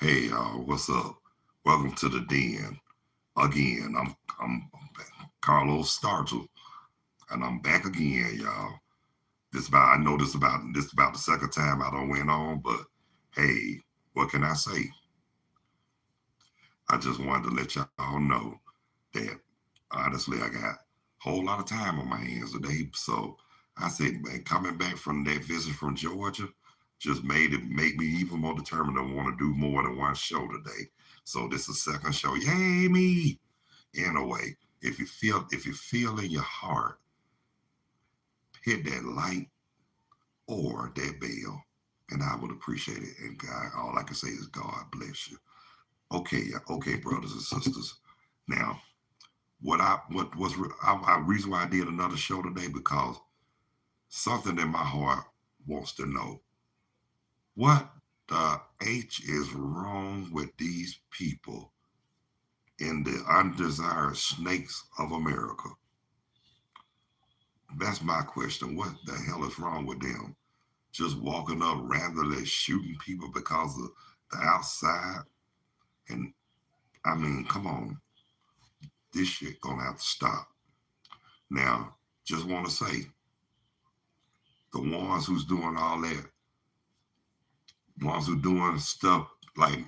Hey y'all, what's up? Welcome to the den. Again, I'm Carlos Startle, and I'm back again, y'all. This about the second time I don't went on, but hey, what can I say? I just wanted to let y'all know that honestly I got a whole lot of time on my hands today. So I said, man, coming back from that visit from Georgia just made me even more determined to want to do more than one show today. So this is the second show. Yay me! Anyway, if you feel in your heart, hit that like or that bell, and I would appreciate it. And God, all I can say is God bless you. Okay, yeah, okay, brothers and sisters. Now, reason why I did another show today because something in my heart wants to know what the H is wrong with these people in the undesired snakes of America. That's my question. What the hell is wrong with them? Just walking up randomly shooting people because of the outside? And I mean, come on, this shit gonna have to stop. Now, just want to say, the ones who's doing all that, ones who doing stuff like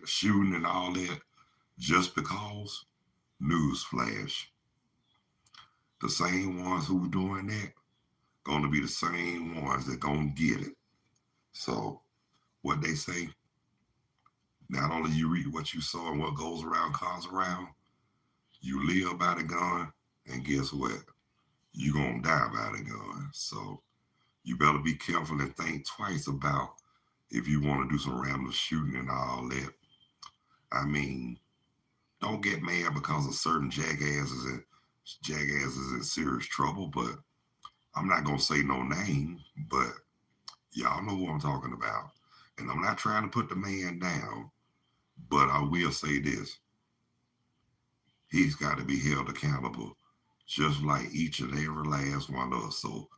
shooting and all that, just because, newsflash, the same ones who doing that, gonna be the same ones that gonna get it. So, what they say, not only you read what you saw and what goes around comes around, you live by the gun, and guess what? You gonna die by the gun. So you better be careful and think twice about if you want to do some random shooting and all that. I mean, don't get mad because a certain jackass is in serious trouble, but I'm not gonna say no name, but y'all know who I'm talking about. And I'm not trying to put the man down, but I will say this. He's got to be held accountable, just like each and every last one of us. So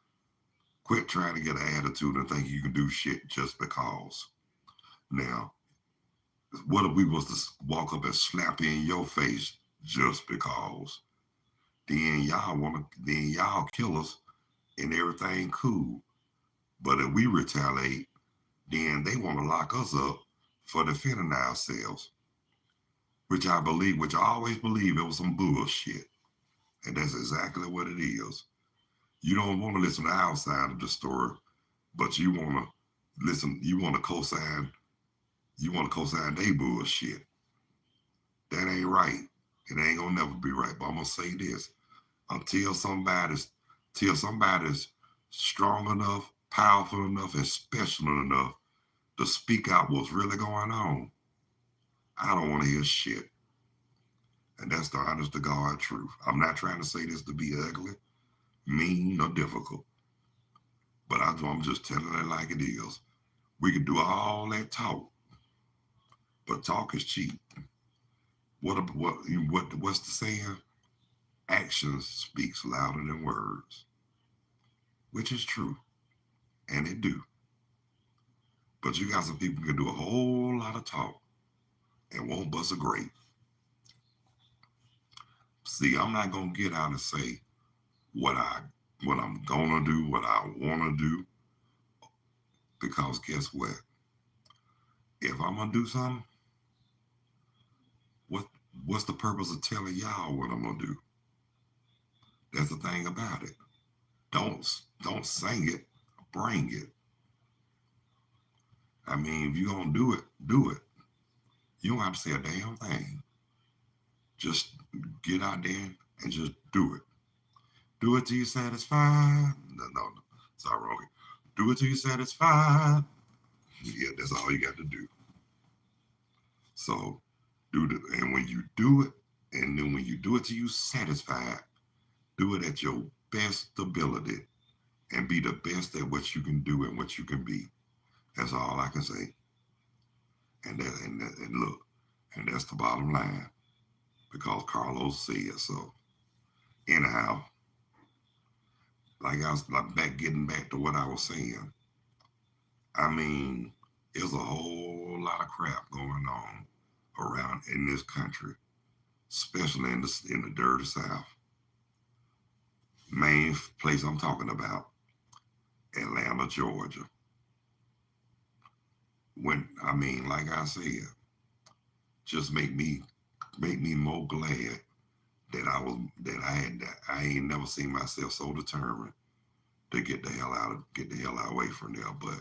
quit trying to get an attitude and think you can do shit just because. Now, what if we was to walk up and slap you in your face just because? Then y'all kill us and everything cool. But if we retaliate, then they want to lock us up for defending ourselves, which I always believe it was some bullshit. And that's exactly what it is. You don't want to listen to our side of the story, but you want to co-sign, they bullshit. That ain't right. It ain't gonna never be right. But I'm gonna say this: until somebody's, till somebody's strong enough, powerful enough, and special enough to speak out what's really going on, I don't want to hear shit. And that's the honest to God truth. I'm not trying to say this to be ugly, mean, or difficult, but I'm just telling it like it is. We can do all that talk, but talk is cheap. What's the saying? Actions speaks louder than words, which is true, and it do. But you got some people who can do a whole lot of talk and won't bust a grape. See, I'm not gonna get out and say what I what I'm gonna do, what I wanna do, because guess what? If I'm gonna do something, what what's the purpose of telling y'all what I'm gonna do? That's the thing about it. Don't sing it, bring it. I mean, if you're gonna do it, do it. You don't have to say a damn thing. Just get out there and just do it. Do it till you're satisfied. No, sorry, wrong. Do it till you're satisfied. Yeah, that's all you got to do. So and when you do it, and then when you do it till you satisfied, do it at your best ability and be the best at what you can do and what you can be. That's all I can say. And look, and that's the bottom line because Carlos said so. Anyhow, like I was like getting back to what I was saying. I mean, There's a whole lot of crap going on around in this country, especially in the dirty South. Main place I'm talking about, Atlanta, Georgia. When I mean, like I said, just make me more glad that I ain't never seen myself so determined to get the hell out away from there. But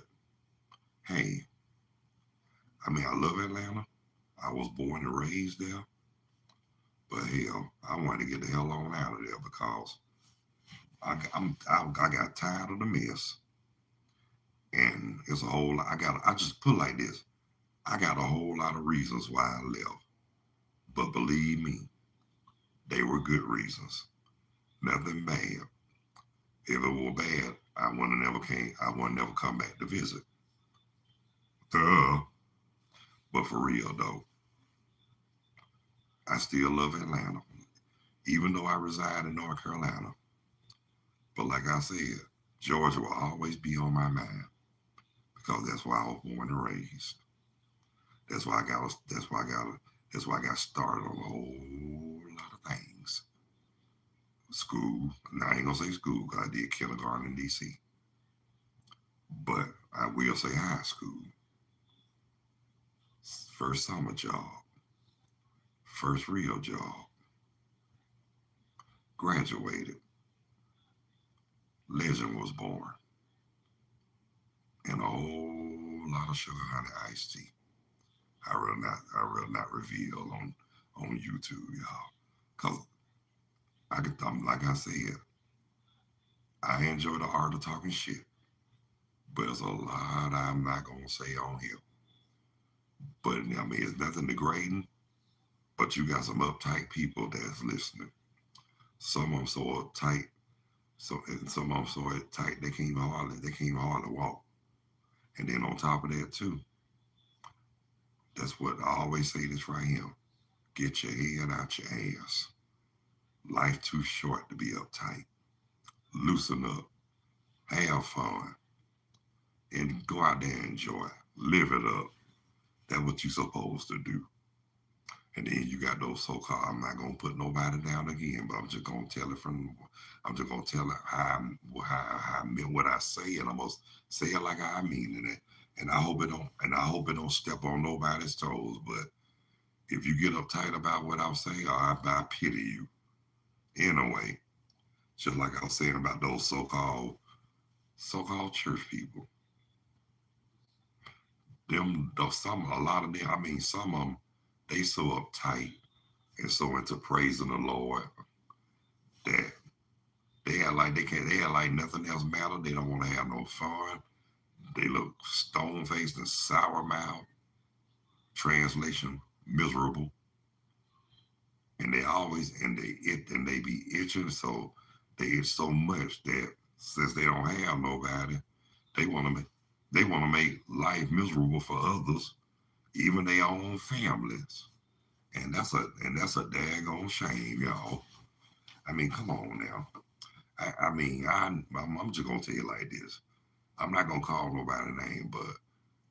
hey, I mean, I love Atlanta. I was born and raised there. But hell, I wanted to get the hell on out of there because I got tired of the mess, and it's a whole lot. I just put it like this. I got a whole lot of reasons why I left, but believe me, they were good reasons. Nothing bad. If it were bad, I wouldn't never come back to visit. Duh. But for real though, I still love Atlanta, even though I reside in North Carolina. But like I said, Georgia will always be on my mind because that's why I was born and raised. That's why I got. That's why I got. That's why I got started on a whole lot of things. School. Now I ain't gonna say school because I did kindergarten in D.C. But I will say high school. First summer job. First real job. Graduated. Legend was born. And a whole lot of sugar honey iced tea. I will not reveal on YouTube, y'all. Cause like I said, I enjoy the art of talking shit. But there's a lot I'm not gonna say on here. But I mean, it's nothing degrading. But you got some uptight people that's listening. Some of them so uptight, and some of them so tight they can't even hardly walk. And then on top of that too, that's what I always say this right here. Get your head out your ass. Life too short to be uptight. Loosen up. Have fun. And go out there and enjoy. Live it up. That's what you're supposed to do. And then you got those so-called. I'm not gonna put nobody down again, but I'm just gonna tell it from. I'm just gonna tell it how I mean what I say, and I'm gonna say it like I mean it. And I hope it don't. And I hope it don't step on nobody's toes. But if you get uptight about what I'm saying, I pity you. In a way, just like I was saying about those so-called church people. Some a lot of them. I mean, some of them they so uptight and so into praising the Lord that they had like nothing else matter. They don't want to have no fun. They look stone faced and sour mouth. Translation: miserable. And they always and they be itching, so they itch so much that since they don't have nobody, they want to make life miserable for others, even their own families. And that's a daggone shame, y'all. I mean, come on now. I mean, I'm just gonna tell you like this. I'm not gonna call nobody name, but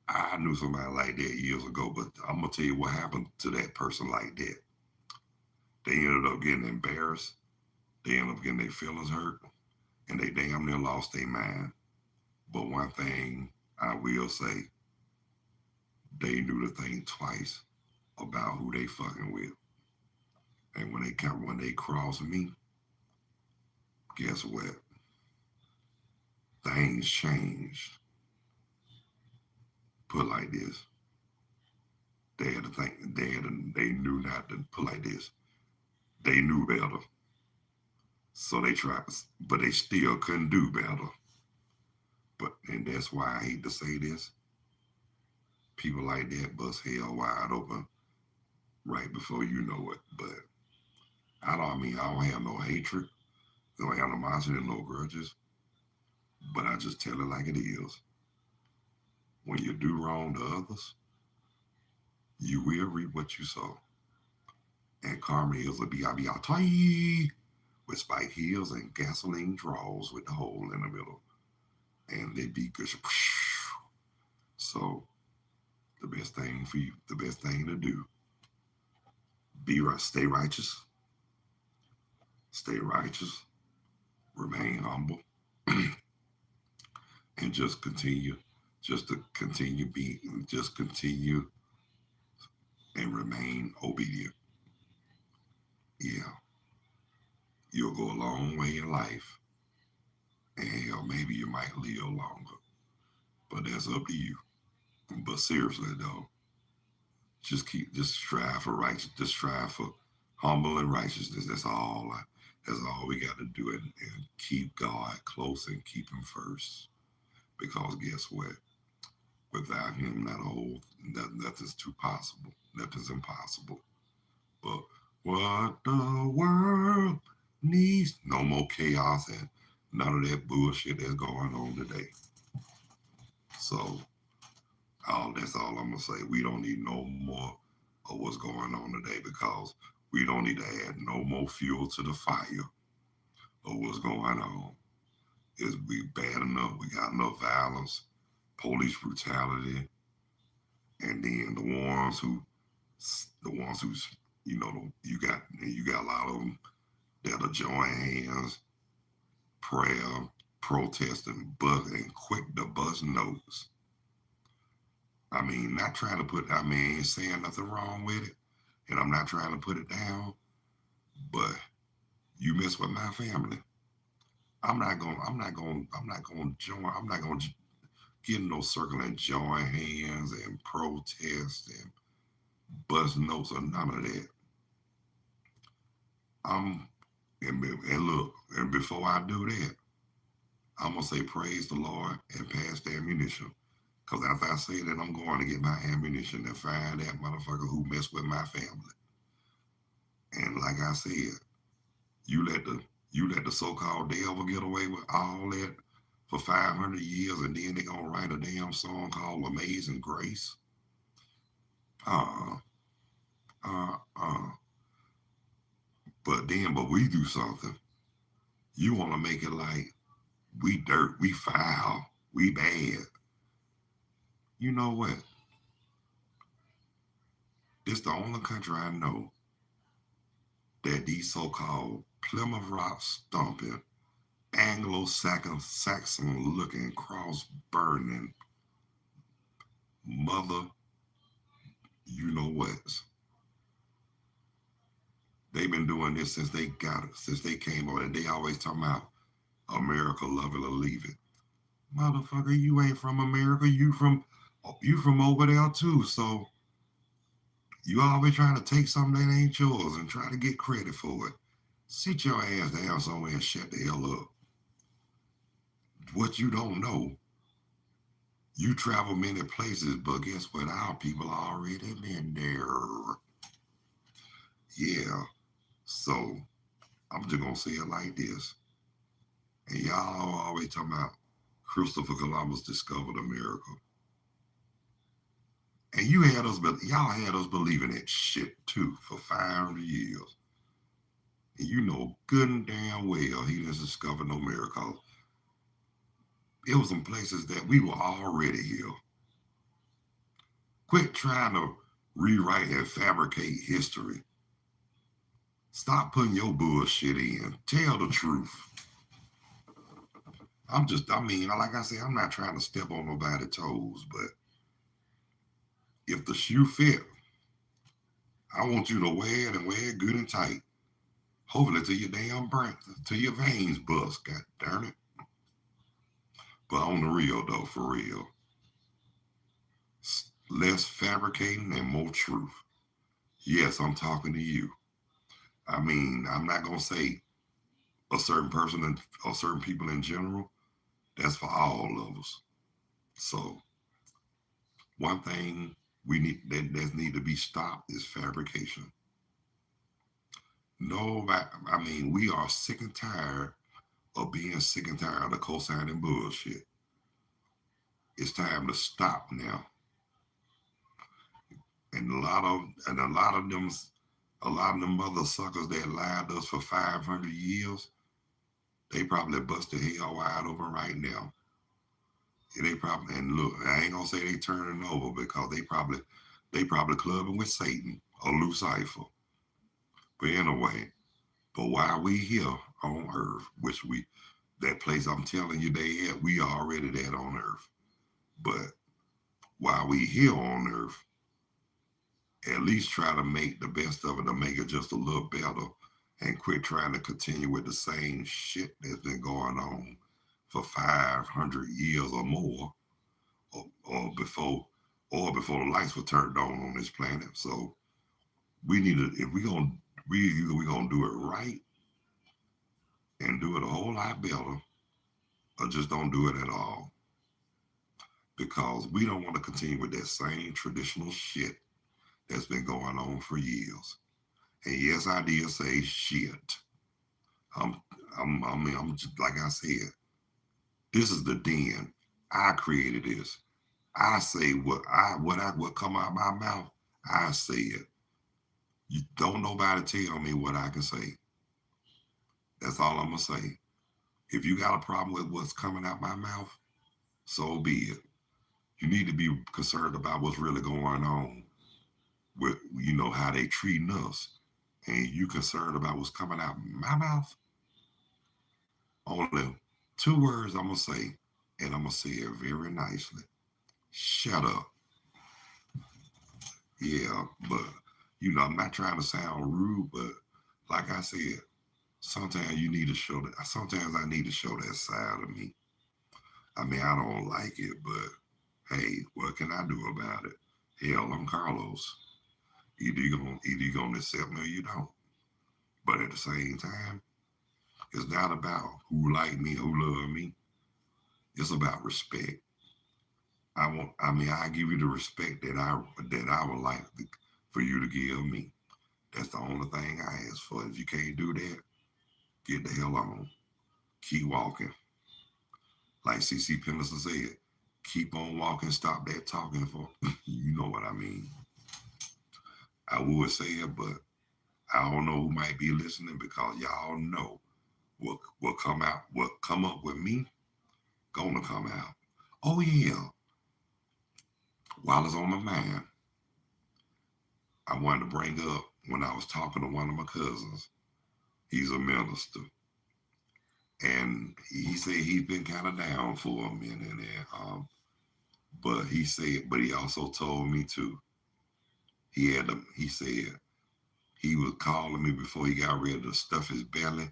I knew somebody like that years ago. But I'm gonna tell you what happened to that person like that. They ended up getting embarrassed. They ended up getting their feelings hurt, and they damn near lost their mind. But one thing I will say, they knew to think twice about who they fucking with. And when they crossed me, guess what? Things changed. Put like this. They had to think they knew not to put like this. They knew better. So they tried, but they still couldn't do better. And that's why I hate to say this. People like that bust hell wide open right before you know it. But I don't have no hatred, no animosity, no grudges. But I just tell it like it is. When you do wrong to others, you will reap what you sow. And karma is a B-I-B-I-T with spike heels and gasoline draws with the hole in the middle. And they be good. So The best thing for you, the best thing to do, be right, stay righteous, remain humble, and just continue, just to continue being, just continue and remain obedient. Yeah, you'll go a long way in life, and hell, maybe you might live longer, but that's up to you. But seriously though, just strive for righteousness, just strive for humble and righteousness. That's all we got to do, and keep God close and keep Him first. Because guess what? Without Him, nothing's too possible. Nothing's impossible. But what the world needs, no more chaos and none of that bullshit that's going on today. So that's all I'm gonna say. We don't need no more of what's going on today, because we don't need to add no more fuel to the fire of what's going on. Is we bad enough? We got enough violence, police brutality, and then the ones who's you got a lot of them that'll join hands, prayer, protesting, but and quick to bust notes. I mean, not trying to put. I mean, ain't saying nothing wrong with it, and I'm not trying to put it down. But you mess with my family, I'm not gonna join. I'm not gonna get in no circle and join hands and protest and bust notes or none of that. I'm and look, and before I do that, I'm gonna say praise the Lord and pass the ammunition. Cause after I say that, I'm going to get my ammunition and find that motherfucker who messed with my family. And like I said, you let the you let the so-called devil get away with all that for 500 years, and then they gonna write a damn song called "Amazing Grace." Uh, uh, uh. But we do something. You want to make it like we dirt, we foul, we bad. You know what? This the only country I know that these so-called Plymouth Rock stomping, Anglo-Saxon looking, cross burning, mother, you know what? They've been doing this since they got it, since they came over. And they always talking about America, love it or leave it. Motherfucker, you ain't from America. You from over there too. So you always trying to take something that ain't yours and try to get credit for it. Sit your ass down somewhere and shut the hell up. What you don't know, you travel many places, but guess what? Our people already been there. Yeah. So I'm just gonna say it like this. And y'all always talking about Christopher Columbus discovered America. And y'all had us believing that shit too for 500 years. And you know good and damn well he didn't discover no America. It was some places that we were already here. Quit trying to rewrite and fabricate history. Stop putting your bullshit in. Tell the truth. I mean, like I said, I'm not trying to step on nobody's toes, but if the shoe fit, I want you to wear it and wear it good and tight. Hopefully till your damn brain, till your veins bust, god darn it. But on the real though, for real, less fabricating and more truth. Yes, I'm talking to you. I mean, I'm not gonna say a certain person or certain people in general. That's for all of us. So one thing that need to be stopped is fabrication. Nobody, I mean, we are sick and tired of being sick and tired of the cosigning bullshit. It's time to stop now. And a lot of them mother suckers that lied to us for 500 years, they probably busted hell wide open right now. They probably, and look, I ain't gonna say they turning over because they probably clubbing with Satan or Lucifer. But anyway, but while we here on earth, which we that place I'm telling you they at, we already that on earth. But while we here on earth, at least try to make the best of it to make it just a little better and quit trying to continue with the same shit that's been going on for 500 years or more or before the lights were turned on this planet. So we need to, if we gonna do it right and do it a whole lot better, or just don't do it at all, because we don't want to continue with that same traditional shit that's been going on for years. And yes, I did say shit. I'm, I'm just, like I said, this is the den. I created this. I say what come out my mouth. I say it. You don't nobody tell me what I can say. That's all I'm gonna say. If you got a problem with what's coming out my mouth, so be it. You need to be concerned about what's really going on with how they treating us, and you concerned about what's coming out my mouth. Only two words I'm gonna say, and I'm gonna say it very nicely. Shut up. Yeah, but I'm not trying to sound rude, but like I said, sometimes you need to show that. Sometimes I need to show that side of me. I mean, I don't like it, but hey, what can I do about it? Hell, I'm Carlos. Either you gonna accept me or you don't. But at the same time, it's not about who like me, who love me. It's about respect. I give you the respect that I would like for you to give me. That's the only thing I ask for. If you can't do that, get the hell on. Keep walking. Like CC Peniston said, keep on walking, stop that talking for you know what I mean. I would say it, but I don't know who might be listening because y'all know what come up with me, gonna come out. Oh yeah. While it's on my mind, I wanted to bring up when I was talking to one of my cousins. He's a minister. And he said he's been kind of down for a minute. And but he also told me too. He said he was calling me before he got ready to stuff his belly.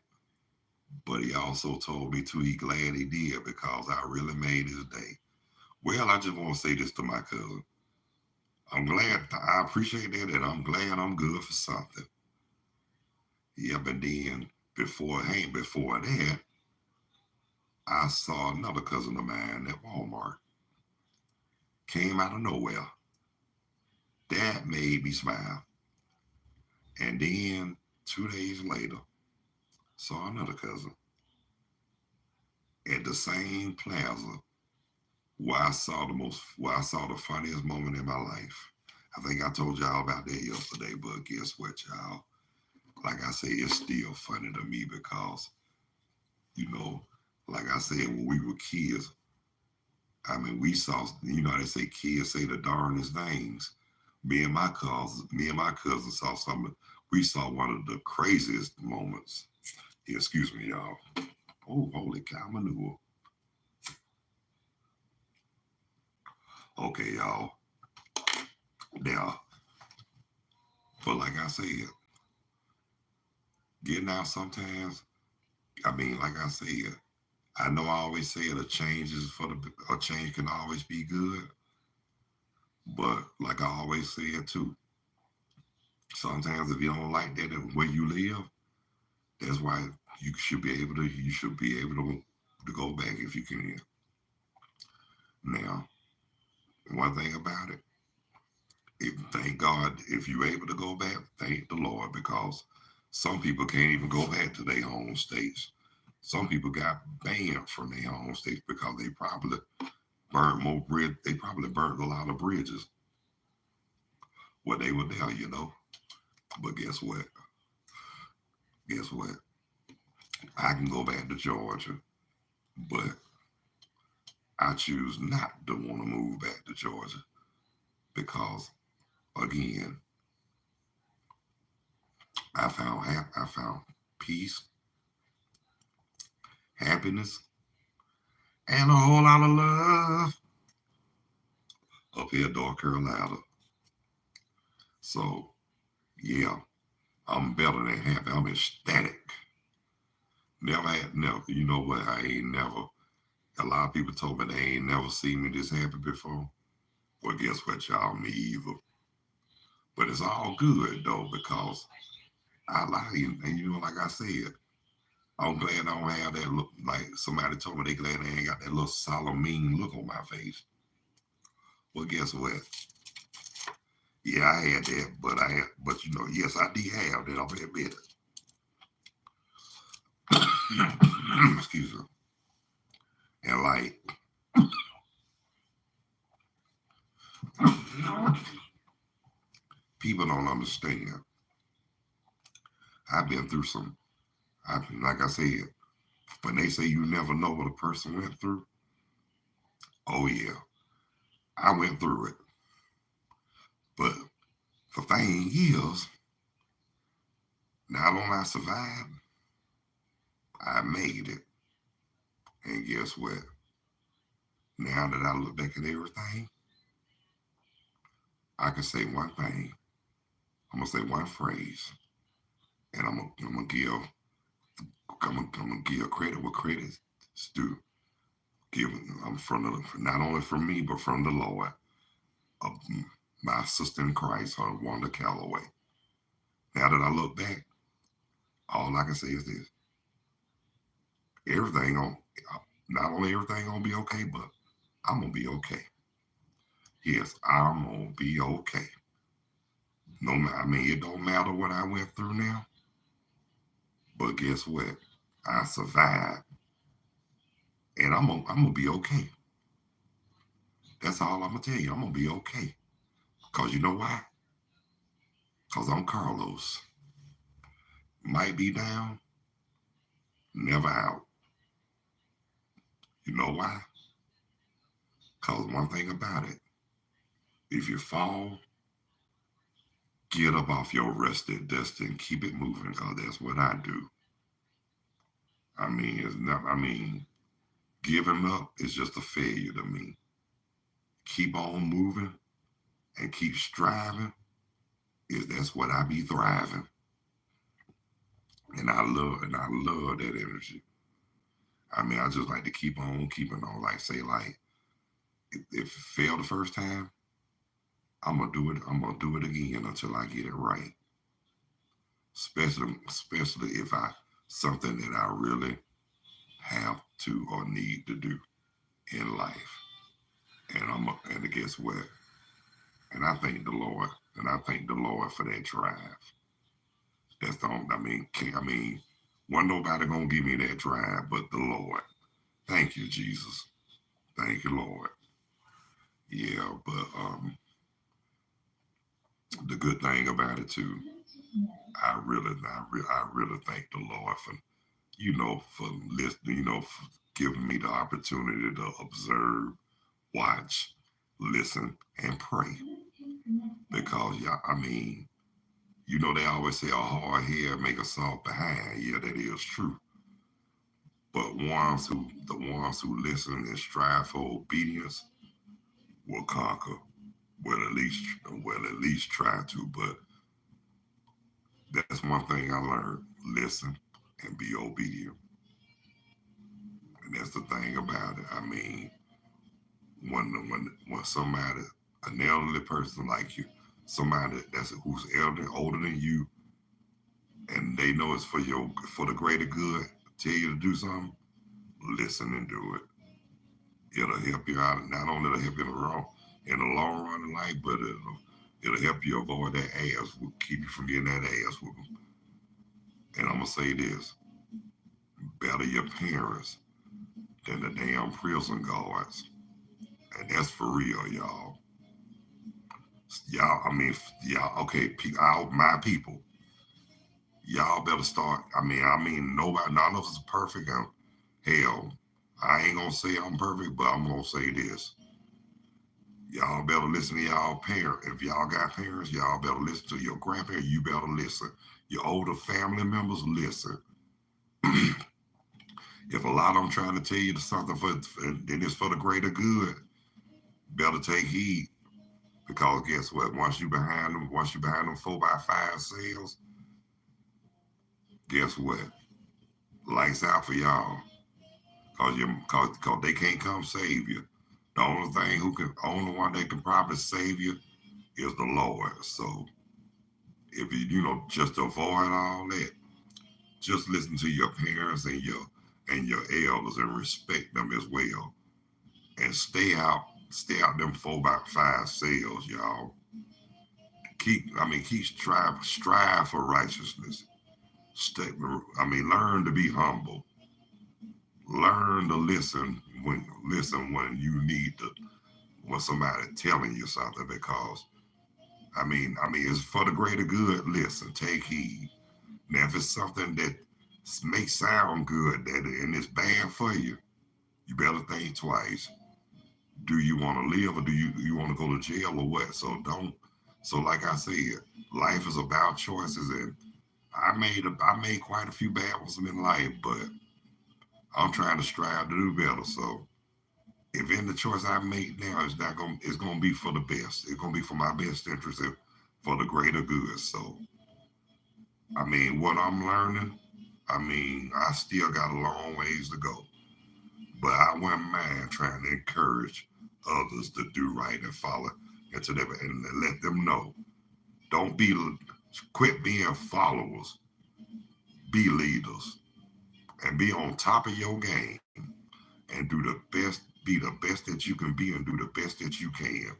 But he also told me too, he glad he did because I really made his day. Well, I just want to say this to my cousin. I'm glad, I appreciate that, and I'm glad I'm good for something. Yeah, but then before that, I saw another cousin of mine at Walmart. Came out of nowhere. That made me smile. And then 2 days later, saw another cousin at the same plaza where I saw the funniest moment in my life. I think I told y'all about that yesterday, but guess what, y'all? Like I say, it's still funny to me because, you know, like I said, when we were kids, I mean, we saw, they say kids say the darndest things. Me and my cousin saw something. We saw one of the craziest moments. Yeah, excuse me, y'all. Oh, holy cow, manure. Okay, y'all. Now, but like I said, getting out sometimes. I mean, like I said, I know I always say it. A change can always be good, but like I always say it too. Sometimes if you don't like that where you live, that's why you should be able to go back if you can. Now, one thing about it, thank God if you're able to go back, thank the Lord, because some people can't even go back to their home states. Some people got banned from their home states because they probably burned more bridge. They probably burned a lot of bridges where they were there. But guess what? Guess what? I can go back to Georgia, but I choose not to want to move back to Georgia because, again, I found peace, happiness, and a whole lot of love up here in North Carolina. So, yeah, I'm better than happy. I'm ecstatic. Never. You know what? I ain't never. A lot of people told me they ain't never seen me this happy before. Well, guess what, y'all? Me either. But it's all good though because I like you, and like I said, I'm glad I don't have that look. Like somebody told me they glad they ain't got that little solemn mean look on my face. Well, guess what? Yeah, I had that, but yes, I did have that. I'll admit it. Excuse me. And like people don't understand. I've been through some. Like I said, when they say you never know what a person went through, oh yeah, I went through it. But the thing is, not only I survived, I made it. And guess what? Now that I look back at everything, I can say one thing. I'm gonna say one phrase, and I'm gonna give credit where credit's due. Give I'm from not only from me but from the Lord, of my sister in Christ, her Wanda Calloway. Now that I look back, all I can say is this: everything on, not only everything gonna be okay, but I'm gonna be okay. Yes, I'm gonna be okay. No, I mean it don't matter what I went through now, but guess what? I survived, and I'm gonna be okay. That's all I'm gonna tell you. I'm gonna be okay. Cause you know why? Cause I'm Carlos. Might be down, never out. You know why? Cause one thing about it, if you fall, get up off your rested dust and keep it moving. Cause that's what I do. I mean, it's not. I mean, giving up is just a failure to me. Keep on moving and keep striving. Is that's what I be thriving. And I love that energy. I mean, I just like to keep on keeping on. Like say, like if it failed the first time, I'm gonna do it. I'm gonna do it again until I get it right. Especially if I something that I really have to or need to do in life. And guess what? And I thank the Lord. And I thank the Lord for that drive. That's the only, I mean, wasn't nobody gonna give me that drive but the Lord. Thank you, Jesus. Thank you, Lord. Yeah, but the good thing about it too, I really thank the Lord for for listening, for giving me the opportunity to observe, watch, listen, and pray. Because yeah, I mean, they always say a hard head make a soft behind. Yeah, that is true. But the ones who listen and strive for obedience will conquer. Well, at least try to. But that's one thing I learned: listen and be obedient. And that's the thing about it. I mean, when somebody, an elderly person like you, somebody that's who's older than you, and they know it's for the greater good, tell you to do something, listen and do it. It'll help you out. Not only it'll help you in the long run in life, but it'll help you avoid that ass. Keep you from getting that ass whooping. And I'm gonna say this: better your parents than the damn prison guards. And that's for real, y'all. Y'all, I mean, y'all. Okay, my people, y'all better start. I mean, nobody, none of us is perfect. And hell, I ain't gonna say I'm perfect, but I'm gonna say this. Y'all better listen to y'all parents. If y'all got parents, y'all better listen to your grandparents. You better listen. Your older family members, listen. If a lot of them trying to tell you something then it's for the greater good, better take heed. Because guess what? Once you behind them 4x5 sales, guess what? Lights out for y'all. Cause they can't come save you. Only one that can probably save you is the Lord. So if just avoid all that, just listen to your parents and your elders and respect them as well. And stay out them 4x5 sales, y'all. Keep strive for righteousness. Stay, learn to be humble. Learn to listen when you need to, when somebody telling you something, because it's for the greater good. Listen, take heed. Now, if it's something that may sound good and it's bad for you, you better think twice. Do you want to live, or do you want to go to jail, or what? So like I said, life is about choices, and I made quite a few bad ones in life, but I'm trying to strive to do better. So if in the choice I make now is not going, it's gonna be for the best. It's gonna be for my best interest and for the greater good. So what I'm learning, I still got a long ways to go, but I wouldn't mind trying to encourage others to do right and follow into them and let them know. Don't be quit being followers. Be leaders and be on top of your game and do the best. Be the best that you can be and do the best that you can,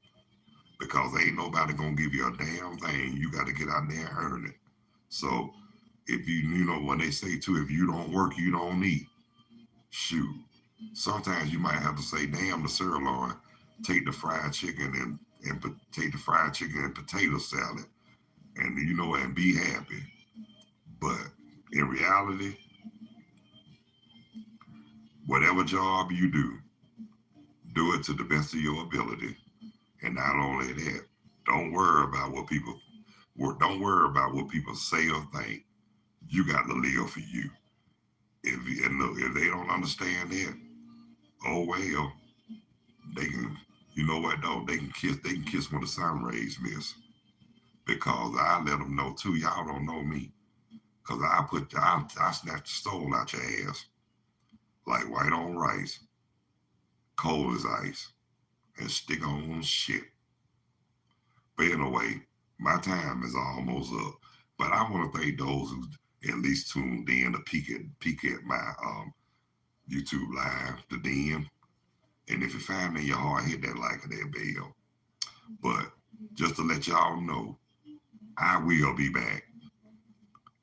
because ain't nobody gonna give you a damn thing. You got to get out there and earn it. So if when they say too, if you don't work, you don't eat. Shoot. Sometimes you might have to say, damn the sirloin, take the fried chicken take the fried chicken and potato salad, and and be happy. But in reality, whatever job you do it to the best of your ability. And not only that, don't worry about what people don't worry about what people say or think. You got to live for you. If they don't understand that, oh well, they can. You know what though? They can kiss when the sun rays miss. Because I let them know too. Y'all don't know me. Cause I snatch the soul out your ass like white on rice, cold as ice, and stick on shit. But anyway, my time is almost up. But I want to thank those who at least tuned in to peek at my YouTube live, the den. And if you find me in your heart, hit that like and that bell. But just to let y'all know, I will be back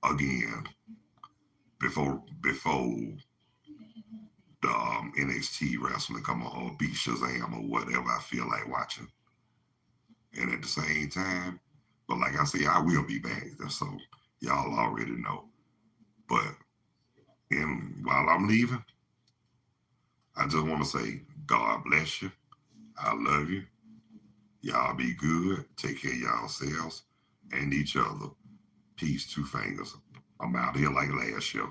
again before the NXT wrestling come on, or beat Shazam or whatever I feel like watching. And at the same time, but like I say, I will be back. So y'all already know. But while I'm leaving, I just want to say, God bless you. I love you. Y'all be good. Take care of yourselves and each other. Peace, two fingers. I'm out here like last year.